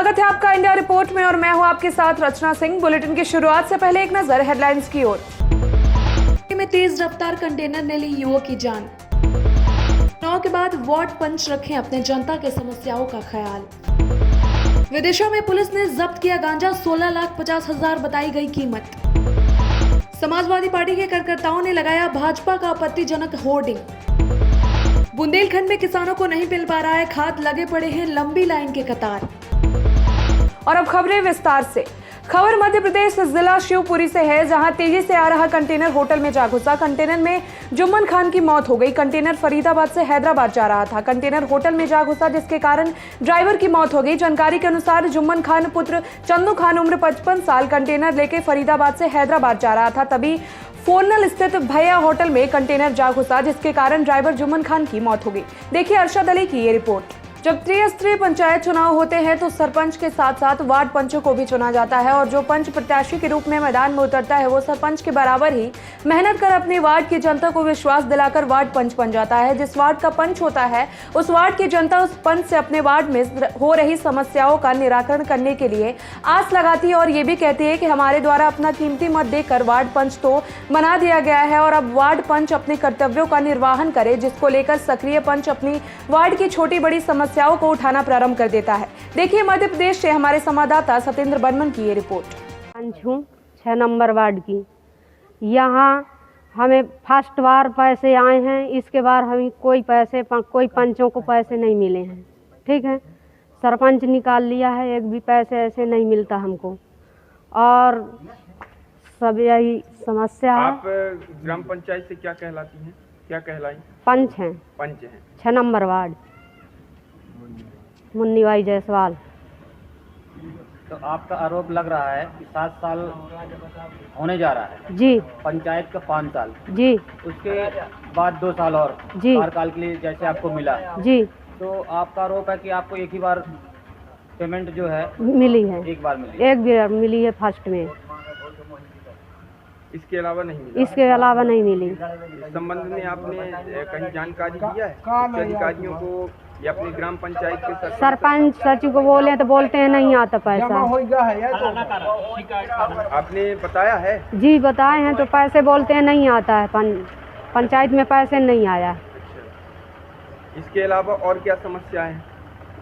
स्वागत है आपका इंडिया रिपोर्ट में और मैं हूं आपके साथ रचना सिंह। बुलेटिन की शुरुआत से पहले एक नजर हेडलाइंस की ओर। में तेज रफ्तार कंटेनर ने ली युवक की जान। चुनाव के बाद वार्ड पंच रखें अपने जनता के समस्याओं का ख्याल। विदेशों में पुलिस ने जब्त किया गांजा, 16,50,000 बताई गई कीमत। समाजवादी पार्टी के कार्यकर्ताओं ने लगाया भाजपा का आपत्तिजनक होर्डिंग। बुंदेलखंड में किसानों को नहीं मिल पा रहा है खाद, लगे पड़े हैं लंबी लाइन के कतार। और अब खबरें विस्तार से। खबर मध्य प्रदेश जिला शिवपुरी से है, जहां तेजी से आ रहा कंटेनर होटल में जा घुसा। कंटेनर में जुम्मन खान की मौत हो गई। कंटेनर फरीदाबाद से हैदराबाद जा रहा था। कंटेनर होटल में जा घुसा, जिसके कारण ड्राइवर की मौत हो गई। जानकारी के अनुसार जुम्मन खान पुत्र चंदू खान उम्र 55 साल कंटेनर लेके फरीदाबाद से हैदराबाद जा रहा था। तभी फोरनल स्थित भैया होटल में कंटेनर जा घुसा, जिसके कारण ड्राइवर जुम्मन खान की मौत हो गई। देखिए अरशद अली की ये रिपोर्ट। जब त्रिस्तरीय पंचायत चुनाव होते हैं तो सरपंच के साथ साथ वार्ड पंचों को भी चुना जाता है और जो पंच प्रत्याशी के रूप में मैदान में उतरता है वो सरपंच के बराबर ही मेहनत कर अपने वार्ड की जनता को विश्वास दिलाकर वार्ड पंच बन जाता है। जिस वार्ड का पंच होता है उस वार्ड की जनता उस पंच से अपने वार्ड में हो रही समस्याओं का निराकरण करने के लिए आस लगाती है और ये भी कहती है कि हमारे द्वारा अपना कीमती मत देकर वार्ड पंच तो बना दिया गया है और अब वार्ड पंच अपने कर्तव्यों का निर्वहन करे, जिसको लेकर सक्रिय पंच अपनी वार्ड की छोटी बड़ी समस्याओं को उठाना प्रारंभ कर देता है। देखिए मध्य प्रदेश से हमारे संवाददाता सत्येंद्र बर्मन की ये रिपोर्ट। 6 नंबर वार्ड की यहाँ हमें फर्स्ट बार पैसे आए हैं, इसके बाद हमें कोई पंचों को पैसे नहीं मिले हैं। ठीक है, सरपंच निकाल लिया है, एक भी पैसे ऐसे नहीं मिलता हमको और सब यही समस्या है। आप ग्राम पंचायत से क्या कहलाती हैं? क्या कहलाई? पंच हैं। 6 नंबर वार्ड, मुन्नी भाई जायसवाल। तो आपका आरोप लग रहा है कि 7 साल होने जा रहा है जी, पंचायत का 5 साल जी, उसके बाद 2 साल और जी, कार्यकाल के लिए जैसे आपको मिला जी, तो आपका आरोप है कि आपको एक ही बार पेमेंट जो है मिली है। एक बार मिली। एक बार मिली है फर्स्ट में, इसके अलावा नहीं मिला? इसके अलावा नहीं मिली। इस संबंध में आपने कहीं जानकारी दिया है उच्च अधिकारियों को या अपने ग्राम पंचायत के सरपंच सचिव को बोले तो बोलते हैं नहीं आता पैसा। आपने बताया है? जी बताए हैं तो पैसे बोलते हैं नहीं आता है, पंचायत में पैसे नहीं आया। इसके अलावा और क्या समस्या है?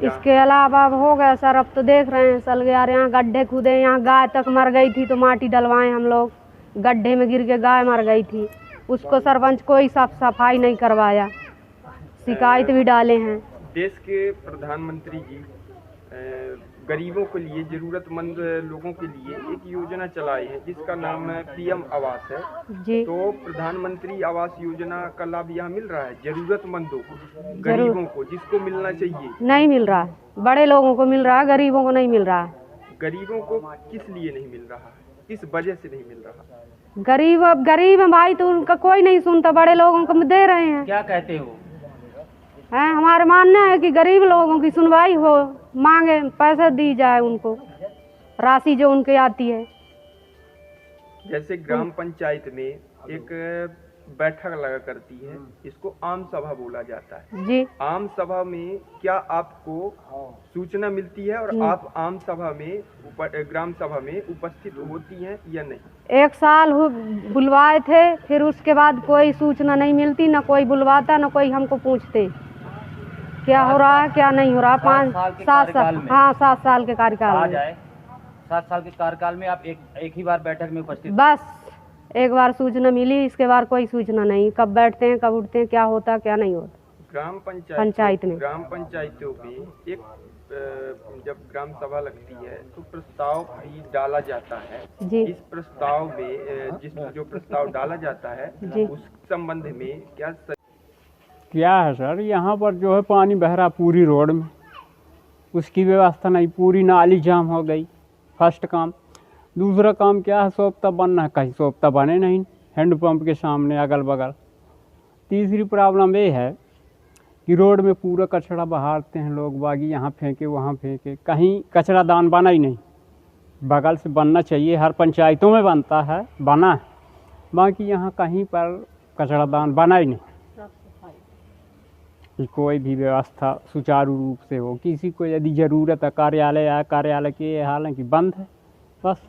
इसके अलावा अब हो गया सर, अब तो देख रहे हैं सलगेर, यहाँ गड्ढे खुदे, यहाँ गाय तक मर गई थी तो माटी डलवाए हम लोग, गड्ढे में गिर के गाय मर गई थी, उसको सरपंच कोई साफ सफाई नहीं करवाया, शिकायत भी डाले हैं। देश के प्रधानमंत्री जी गरीबों के लिए, जरूरतमंद लोगों के लिए एक योजना चलाई है जिसका नाम है PM आवास है जी। तो प्रधानमंत्री आवास योजना का लाभ यहाँ मिल रहा है जरूरतमंदों को, गरीबों को, जिसको मिलना चाहिए नहीं मिल रहा है। बड़े लोगों को मिल रहा है, गरीबों को नहीं मिल रहा है। गरीबों को किस लिए नहीं मिल रहा है? किस वजह से नहीं मिल रहा? गरीब है भाई, तो उनका कोई नहीं सुनता, बड़े लोगों को दे रहे हैं। क्या कहते हो? है हमारे मानना है कि गरीब लोगों की सुनवाई हो, मांगे पैसा दी जाए उनको, राशि जो उनके आती है। जैसे ग्राम पंचायत में एक बैठक लगा करती है, इसको आम सभा बोला जाता है जी। आम सभा में क्या आपको सूचना मिलती है और आप आम सभा में ग्राम सभा में उपस्थित होती हैं या नहीं? एक साल बुलवाए थे, फिर उसके बाद कोई सूचना नहीं मिलती, ना कोई बुलवाता ना कोई हमको पूछते क्या हो रहा है क्या नहीं हो रहा। 7 साल, हाँ 7 साल के कार्यकाल में 7 साल के कार्यकाल में आप एक ही बार बैठक में उपस्थित? बस एक बार सूचना मिली, इसके बाद कोई सूचना नहीं, कब बैठते हैं कब उठते हैं, क्या होता क्या नहीं होता। ग्राम पंचायत में, ग्राम पंचायतों में एक जब ग्राम सभा लगती है तो प्रस्ताव भी डाला जाता है जी। इस प्रस्ताव में जो प्रस्ताव डाला जाता है उस संबंध में क्या है सर, यहाँ पर जो है पानी बह रहा पूरी रोड में, उसकी व्यवस्था नहीं, पूरी नाली जाम हो गई। फर्स्ट काम। दूसरा काम क्या है, सोपता बनना है, कहीं सोपता बने नहीं हैंडपम्प के सामने अगल बगल। तीसरी प्रॉब्लम ये है कि रोड में पूरा कचरा बहारते हैं लोग बागी, यहाँ फेंके वहाँ फेंके, कहीं कचरा दान बना ही नहीं। बगल से बनना चाहिए, हर पंचायतों में बनता है, बना है, बाकी यहाँ कहीं पर कचरा दान बना ही नहीं। कि कोई भी व्यवस्था सुचारू रूप से हो। किसी को यदि ज़रूरत है कार्यालय आया, कार्यालय के हालांकि बंद है, बस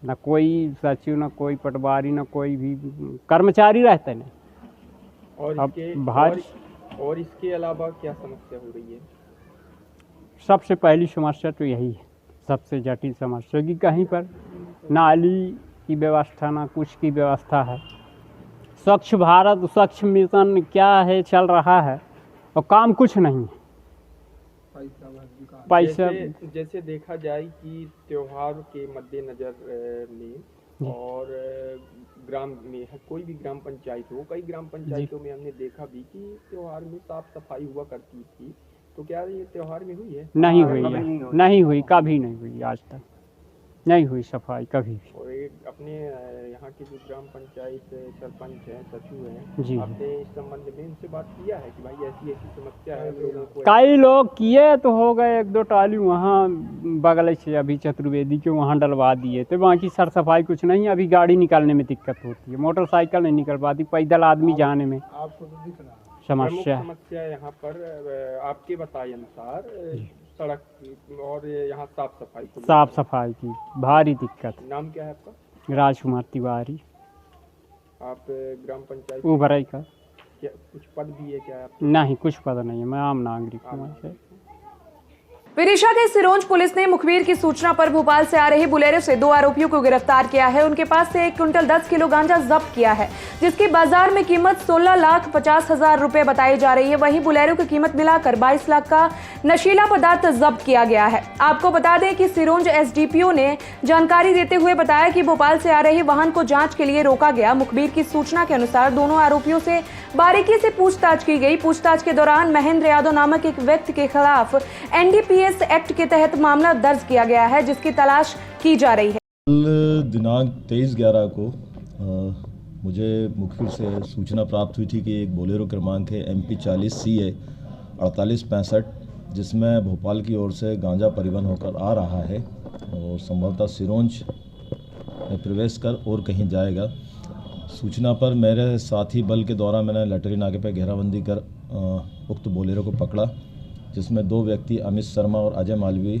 न कोई सचिव, न कोई पटवारी, न कोई भी कर्मचारी रहते नहीं। और अब इसके भारी और इसके अलावा क्या समस्या हो रही है? सबसे पहली समस्या तो यही है, सबसे जटिल समस्या, कि कहीं पर नाली की व्यवस्था ना कुछ की व्यवस्था है। स्वच्छ भारत, स्वच्छ मिशन क्या है चल रहा है और काम कुछ नहीं है। पैसा जैसे देखा जाए कि त्योहार के मद्देनजर में और ग्राम में कोई भी ग्राम पंचायत हो, कई ग्राम पंचायतों में हमने देखा भी कि त्योहार में साफ सफाई हुआ करती थी, तो क्या ये त्योहार में हुई है? नहीं हुई है, नहीं हुई, कभी नहीं हुई, आज तक नहीं हुई सफाई कभी भी। और एक अपने यहाँ के जो ग्राम पंचायत सरपंच हैं, सचिव जी। हैं, आपने इस संबंध में उनसे बात किया है कि भाई ऐसी ऐसी समस्या है लोगों को? कई लोग किए तो हो गए, एक दो टाली वहाँ बगल से अभी चतुर्वेदी के वहाँ डलवा दिए थे, बाकी सर सफाई कुछ नहीं। अभी गाड़ी निकालने में दिक्कत होती है, मोटरसाइकिल नहीं निकल पाती, पैदल आदमी जाने में समस्या। समस्या यहाँ पर आपके बताए अनुसार सड़क और यहाँ साफ सफाई की भारी दिक्कत। नाम क्या है आपका? राजकुमार तिवारी। आप ग्राम पंचायत उभरई का? क्या कुछ पद भी है क्या आप? नहीं, कुछ पद नहीं है, मैं आम नागरिक हूँ। विदिशा के सिरोंज पुलिस ने मुखबिर की सूचना पर भोपाल से आ रही बुलेरो से 2 आरोपियों को गिरफ्तार किया है। उनके पास से 1 क्विंटल 10 किलो गांजा जब्त किया है, जिसकी बाजार में कीमत 16,50,000 रुपए बताई जा रही है। वहीं बुलेरो की कीमत मिलाकर 22 लाख का नशीला पदार्थ जब्त किया गया है। आपको बता दें कि सिरोंज एसडीपीओ ने जानकारी देते हुए बताया कि भोपाल से आ रही वाहन को जांच के लिए रोका गया। मुखबिर की सूचना के अनुसार दोनों आरोपियों से बारीकी से पूछताछ की गई। पूछताछ के दौरान महेंद्र यादव नामक एक व्यक्ति के खिलाफ एनडीपीएस एक्ट के तहत मामला दर्ज किया गया है, जिसकी तलाश की जा रही है। दिनांक 23/11 को मुझे मुखबिर से सूचना प्राप्त हुई थी कि एक बोलेरो क्रमांक है MP 40 CA 4865, जिसमें भोपाल की ओर से गांजा परिवहन होकर आ रहा है और संभवतः सिरोंज में प्रवेश कर और कहीं जाएगा। सूचना पर मेरे साथी बल के द्वारा मैंने लटरी नाके पर घेराबंदी कर उक्त बोलेरो को पकड़ा, जिसमें 2 व्यक्ति अमित शर्मा और अजय मालवी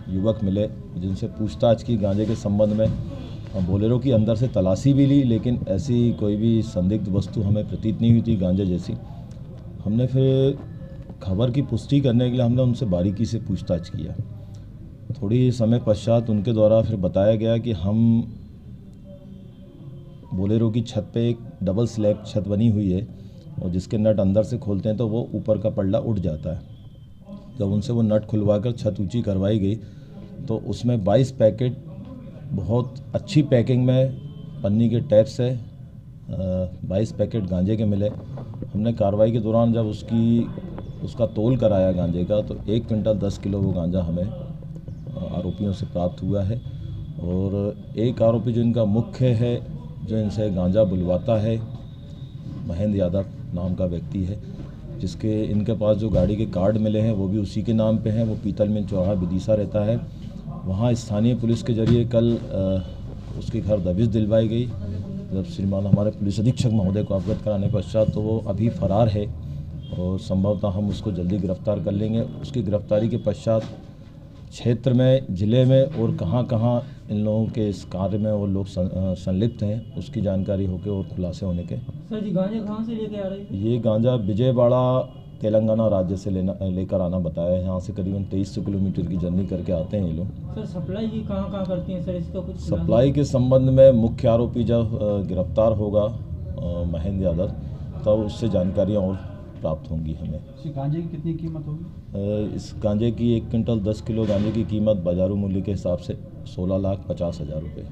युवक मिले, जिनसे पूछताछ की गांजे के संबंध में। बोलेरो की अंदर से तलाशी भी ली, लेकिन ऐसी कोई भी संदिग्ध वस्तु हमें प्रतीत नहीं हुई थी गांजे जैसी। हमने फिर खबर की पुष्टि करने के लिए हमने उनसे बारीकी से पूछताछ किया। थोड़ी समय पश्चात उनके द्वारा फिर बताया गया कि हम बोलेरो की छत पे एक डबल स्लैब छत बनी हुई है और जिसके नट अंदर से खोलते हैं तो वो ऊपर का पल्ला उठ जाता है। जब उनसे वो नट खुलवाकर छत ऊंची करवाई गई तो उसमें 22 पैकेट बहुत अच्छी पैकिंग में पन्नी के टैप से 22 पैकेट गांजे के मिले। हमने कार्रवाई के दौरान जब उसका तोल कराया गांजे का, तो 1 क्विंटल 10 किलो वो गांजा हमें आरोपियों से प्राप्त हुआ है। और एक आरोपी जो इनका मुख्य है, जो इनसे गांजा बुलवाता है, महेंद्र यादव नाम का व्यक्ति है, जिसके इनके पास जो गाड़ी के कार्ड मिले हैं वो भी उसी के नाम पे हैं। वो पीतल मिल चौराहा विदिशा रहता है। वहाँ स्थानीय पुलिस के जरिए कल उसके घर दबिश दिलवाई गई। जब श्रीमान हमारे पुलिस अधीक्षक महोदय को अवगत कराने पश्चात तो वो अभी फरार है और संभवतः हम उसको जल्दी गिरफ्तार कर लेंगे। उसकी गिरफ्तारी के पश्चात क्षेत्र में, ज़िले में और कहाँ इन लोगों के इस कार्य में वो लोग संलिप्त हैं, उसकी जानकारी होकर और खुलासे होने के। सर जी, गांजा कहाँ से लेके आ रहे थे? ये गांजा विजयवाड़ा तेलंगाना राज्य से लेकर आना बताया है। यहाँ से करीबन 2300 किलोमीटर की जर्नी करके आते हैं ये लोग। सर सप्लाई जी कहाँ करती हैं सर, इसका कुछ? सप्लाई के संबंध में मुख्य आरोपी जब गिरफ्तार होगा महेंद्र यादव, तब उससे जानकारियाँ और प्राप्त होंगी हमें। इस गांजे की कितनी कीमत होगी? इस गांजे की 1 क्विंटल 10 किलो गांजे की कीमत बाजारू मूल्य के हिसाब से 16,50,000 रुपये।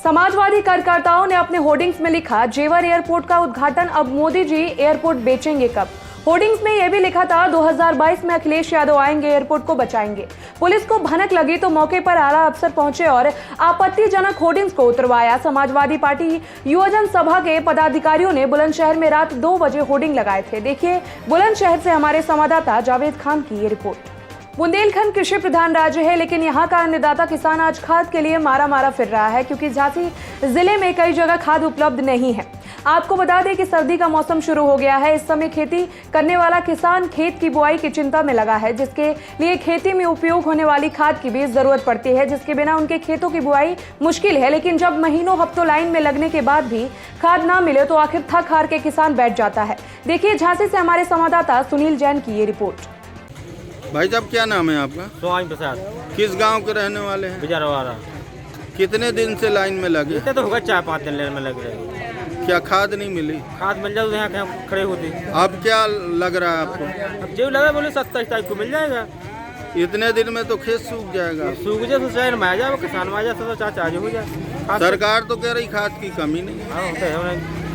समाजवादी कार्यकर्ताओं ने अपने होर्डिंग्स में लिखा, जेवर एयरपोर्ट का उद्घाटन अब मोदी जी एयरपोर्ट बेचेंगे कब। होर्डिंग्स में यह भी लिखा था, 2022 में अखिलेश यादव आएंगे, एयरपोर्ट को बचाएंगे। पुलिस को भनक लगी तो मौके पर आला अफसर पहुंचे और आपत्तिजनक होर्डिंग्स को उतरवाया। समाजवादी पार्टी युवजन सभा के पदाधिकारियों ने बुलंदशहर में रात 2 बजे होर्डिंग लगाए थे। देखिए बुलंदशहर से हमारे संवाददाता जावेद खान की ये रिपोर्ट। बुंदेलखंड कृषि प्रधान राज्य है, लेकिन यहाँ का अन्नदाता किसान आज खाद के लिए मारा फिर रहा है, क्योंकि झांसी जिले में कई जगह खाद उपलब्ध नहीं है। आपको बता दें कि सर्दी का मौसम शुरू हो गया है। इस समय खेती करने वाला किसान खेत की बुआई की चिंता में लगा है, जिसके लिए खेती में उपयोग होने वाली खाद की भी जरूरत पड़ती है, जिसके बिना उनके खेतों की बुआई मुश्किल है। लेकिन जब महीनों हफ्तों लाइन में लगने के बाद भी खाद ना मिले तो आखिर थक हार के किसान बैठ जाता है। देखिए झांसी से हमारे संवाददाता सुनील जैन की ये रिपोर्ट। भाई साहब क्या नाम है आपका? स्वामी प्रसाद, किस गांव के रहने वाले हैं? बिजरवाड़ा। कितने दिन से लाइन में लगे? इतने तो होगा 4-5 दिन लाइन में लग रहे। क्या खाद नहीं मिली? खाद मिल जाए तो यहाँ खड़े होते। अब क्या लग रहा है आपको? अब जो लगा बोले 27 तारीख को मिल जाएगा। इतने दिन में तो खेत सूख जाएगा। सूख जाए तो शहर में आ जाए, किसान में आ जाए तो चाचा आज हो जाए। सरकार तो कह रही खाद की कमी नहीं है।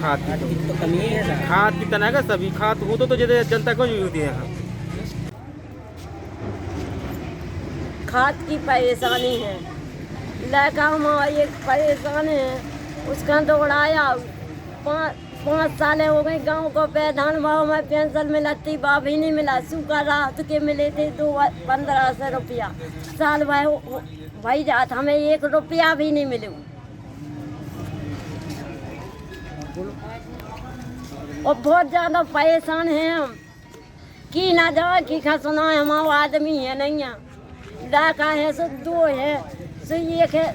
खाद की तो कमी है। खाद की तना है सभी खाद हो तो जनता को होती है। यहाँ खाद की परेशानी है, लड़का एक परेशान है, उसका दौड़ाया 5 साल हो गए। गांव को प्रधान भाव में पेंशन मिलती बा भी नहीं मिला। सूखा राहत के मिले थे 1500 रुपया साल भाई जात, हमें 1 रुपया भी नहीं मिले। और बहुत ज़्यादा परेशान हैं हम, की ना जाए की खा सुना है। हमारा आदमी है नहीं है, लड़का है सो 2 है, सो एक है,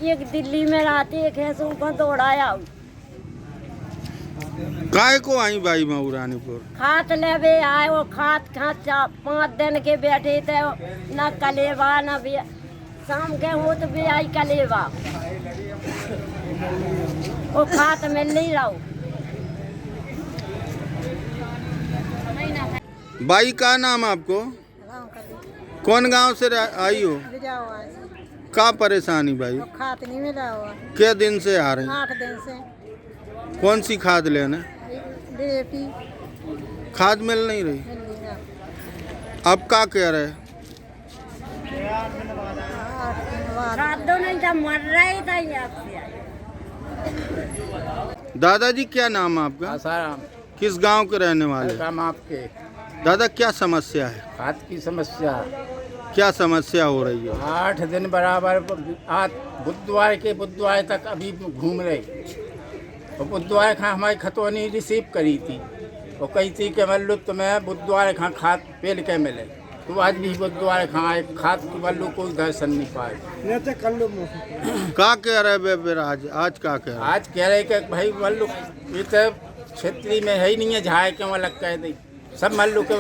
एक दिल्ली में रहती, एक है सो ऊपर दौड़ाया। काय को आई भाई मऊरानीपुर? खाद लेवे आए, वो खाद 5 दिन के बैठे थे, न कलेवा न भी शाम के हो तो भी आई कलेवा, वो खाद मिल नहीं रहा। भाई का नाम आपको? कौन गांव से आई हो? का परेशानी भाई? खाद नहीं मिला हुआ। क्या दिन से आ रहे हैं? 8 दिन से। कौन सी खाद लेने? DAP। खाद मिल नहीं रही। अब क्या कह रहे? नहीं था, मर रही था। दादाजी क्या नाम है आपका? आसाराम। किस गांव के रहने वाले? काम आपके। दादा क्या समस्या है? खाद की समस्या। क्या समस्या हो रही है? 8 दिन बराबर आज बुधवार तक अभी घूम रहे। और बुधवार खां हमारी खतौनी रिसीव करी थी, और कही थी कि मल्लू तुम्हें बुधवार खां खाद पेल के मिले, तो आज भी बुधवार खां आए, खाद की मल्लू कोई दर्शन नहीं पाए। क्या कह रहे आज क्या कह रहे? आज कह रहे कि भाई मल्लू ये तो क्षेत्रीय में है ही नहीं है, झाए के वहाँ लग कह दी सब मल्लू के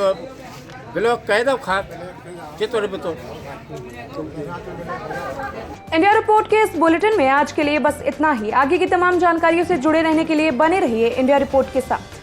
ब्लॉक कह दो खाद चित्तौड़ में। तो इंडिया रिपोर्ट के इस बुलेटिन में आज के लिए बस इतना ही। आगे की तमाम जानकारियों से जुड़े रहने के लिए बने रहिए इंडिया रिपोर्ट के साथ।